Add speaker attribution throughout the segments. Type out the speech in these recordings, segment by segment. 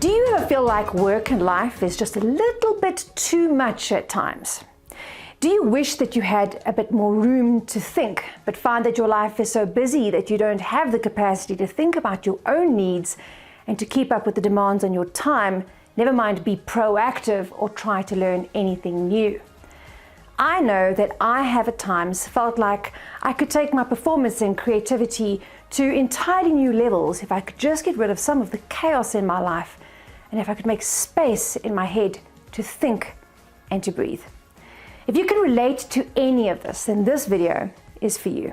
Speaker 1: Do you ever feel like work and life is just a little bit too much at times? Do you wish that you had a bit more room to think, but find that your life is so busy that you don't have the capacity to think about your own needs and to keep up with the demands on your time, never mind be proactive or try to learn anything new? I know that I have at times felt like I could take my performance and creativity to entirely new levels if I could just get rid of some of the chaos in my life and if I could make space in my head to think and to breathe. If you can relate to any of this, then this video is for you.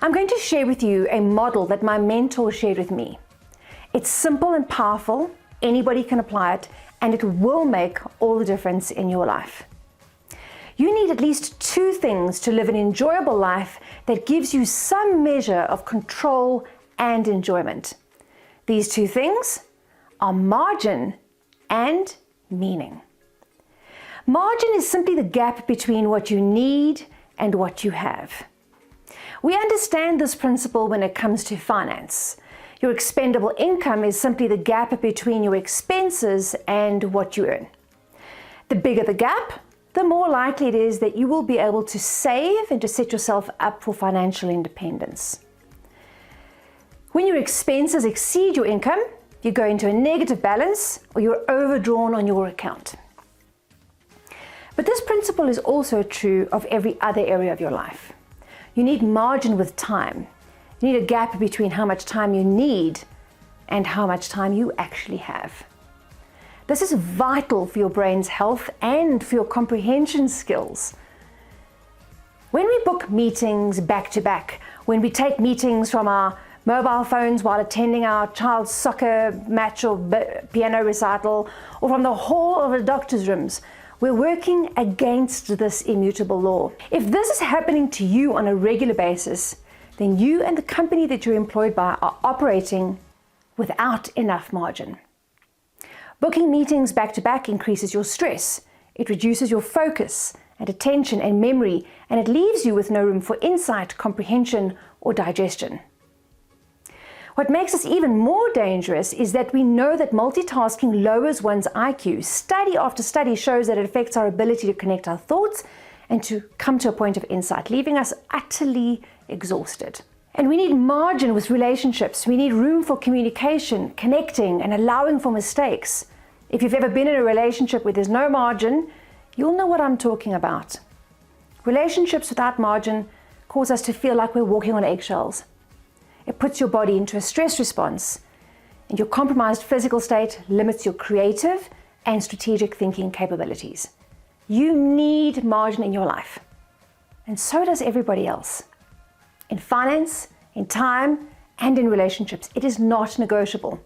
Speaker 1: I'm going to share with you a model that my mentor shared with me. It's simple and powerful, anybody can apply it, and it will make all the difference in your life. You need at least two things to live an enjoyable life that gives you some measure of control and enjoyment. These two things are margin and meaning. Margin is simply the gap between what you need and what you have. We understand this principle when it comes to finance. Your expendable income is simply the gap between your expenses and what you earn. The bigger the gap, the more likely it is that you will be able to save and to set yourself up for financial independence. When your expenses exceed your income, you go into a negative balance or you're overdrawn on your account. But this principle is also true of every other area of your life. You need margin with time. You need a gap between how much time you need and how much time you actually have. This is vital for your brain's health and for your comprehension skills. When we book meetings back to back, when we take meetings from our mobile phones while attending our child's soccer match or piano recital, or from the hall of the doctor's rooms, we're working against this immutable law. If this is happening to you on a regular basis, then you and the company that you're employed by are operating without enough margin. Booking meetings back to back increases your stress. It reduces your focus and attention and memory, and it leaves you with no room for insight, comprehension, or digestion. What makes this even more dangerous is that we know that multitasking lowers one's IQ. Study after study shows that it affects our ability to connect our thoughts and to come to a point of insight, leaving us utterly exhausted. And we need margin with relationships. We need room for communication, connecting, and allowing for mistakes. If you've ever been in a relationship where there's no margin, you'll know what I'm talking about. Relationships without margin cause us to feel like we're walking on eggshells. It puts your body into a stress response, and your compromised physical state limits your creative and strategic thinking capabilities. You need margin in your life, and so does everybody else. In finance, in time, and in relationships, it is not negotiable.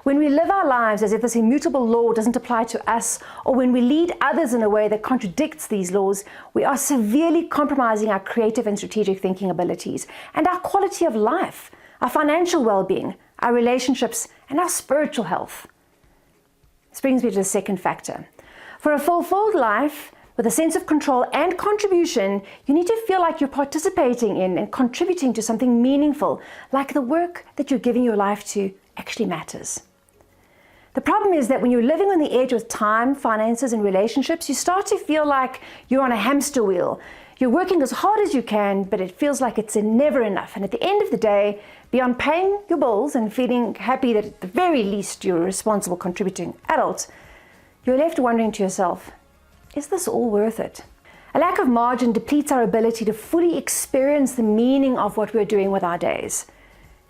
Speaker 1: When we live our lives as if this immutable law doesn't apply to us, or when we lead others in a way that contradicts these laws, we are severely compromising our creative and strategic thinking abilities and our quality of life, our financial well-being, our relationships, and our spiritual health. This brings me to the second factor. For a fulfilled life, with a sense of control and contribution, you need to feel like you're participating in and contributing to something meaningful, like the work that you're giving your life to actually matters. The problem is that when you're living on the edge with time, finances, and relationships, you start to feel like you're on a hamster wheel. You're working as hard as you can, but it feels like it's never enough. And at the end of the day, beyond paying your bills and feeling happy that at the very least you're a responsible contributing adult, you're left wondering to yourself, is this all worth it? A lack of margin depletes our ability to fully experience the meaning of what we're doing with our days.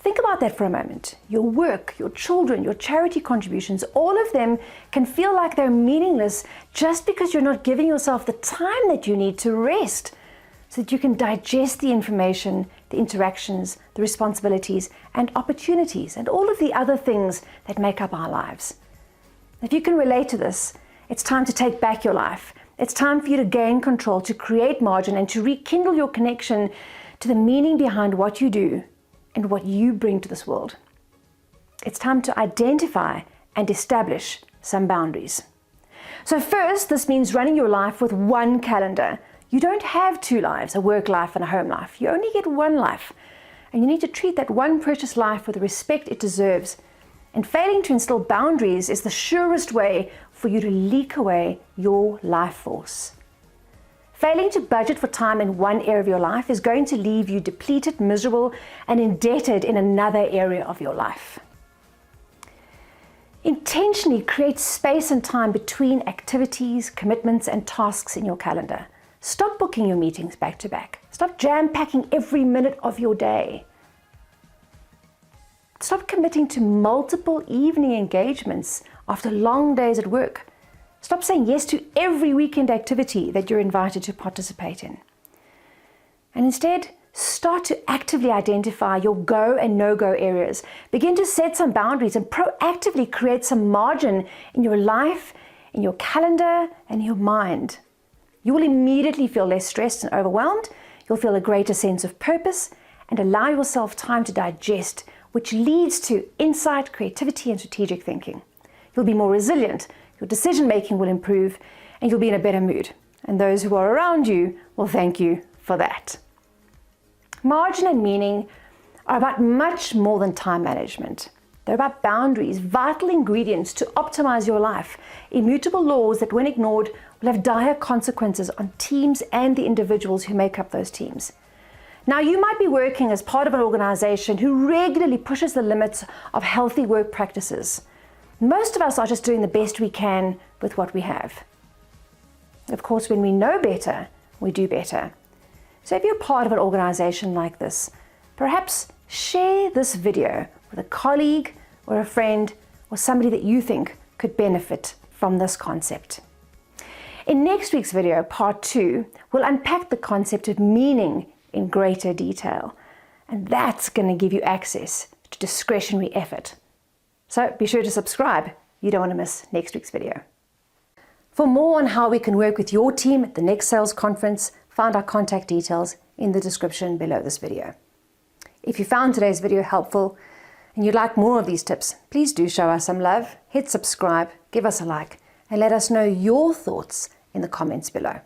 Speaker 1: Think about that for a moment. Your work, your children, your charity contributions, all of them can feel like they're meaningless just because you're not giving yourself the time that you need to rest so that you can digest the information, the interactions, the responsibilities, and opportunities, and all of the other things that make up our lives. If you can relate to this, it's time to take back your life. It's time for you to gain control, to create margin, and to rekindle your connection to the meaning behind what you do and what you bring to this world. It's time to identify and establish some boundaries. So first, this means running your life with one calendar. You don't have two lives, a work life and a home life. You only get one life. And you need to treat that one precious life with the respect it deserves And failing to instill boundaries is the surest way for you to leak away your life force. Failing to budget for time in one area of your life is going to leave you depleted, miserable, and indebted in another area of your life. Intentionally create space and time between activities, commitments, and tasks in your calendar. Stop booking your meetings back to back. Stop jam-packing every minute of your day. Stop committing to multiple evening engagements after long days at work. Stop saying yes to every weekend activity that you're invited to participate in. And instead, start to actively identify your go and no-go areas. Begin to set some boundaries and proactively create some margin in your life, in your calendar, and your mind. You will immediately feel less stressed and overwhelmed. You'll feel a greater sense of purpose and allow yourself time to digest, which leads to insight, creativity, and strategic thinking. You'll be more resilient. Your decision-making will improve, and you'll be in a better mood. And those who are around you will thank you for that. Margin and meaning are about much more than time management. They're about boundaries, vital ingredients to optimize your life, immutable laws that, when ignored, will have dire consequences on teams and the individuals who make up those teams. Now, you might be working as part of an organization who regularly pushes the limits of healthy work practices. Most of us are just doing the best we can with what we have. Of course, when we know better, we do better. So if you're part of an organization like this, perhaps share this video with a colleague or a friend or somebody that you think could benefit from this concept. In next week's video, part 2, we'll unpack the concept of meaning in greater detail. And that's going to give you access to discretionary effort. So be sure to subscribe. You don't want to miss next week's video. For more on how we can work with your team at the next sales conference, find our contact details in the description below this video. If you found today's video helpful and you'd like more of these tips, please do show us some love, hit subscribe, give us a like, and let us know your thoughts in the comments below.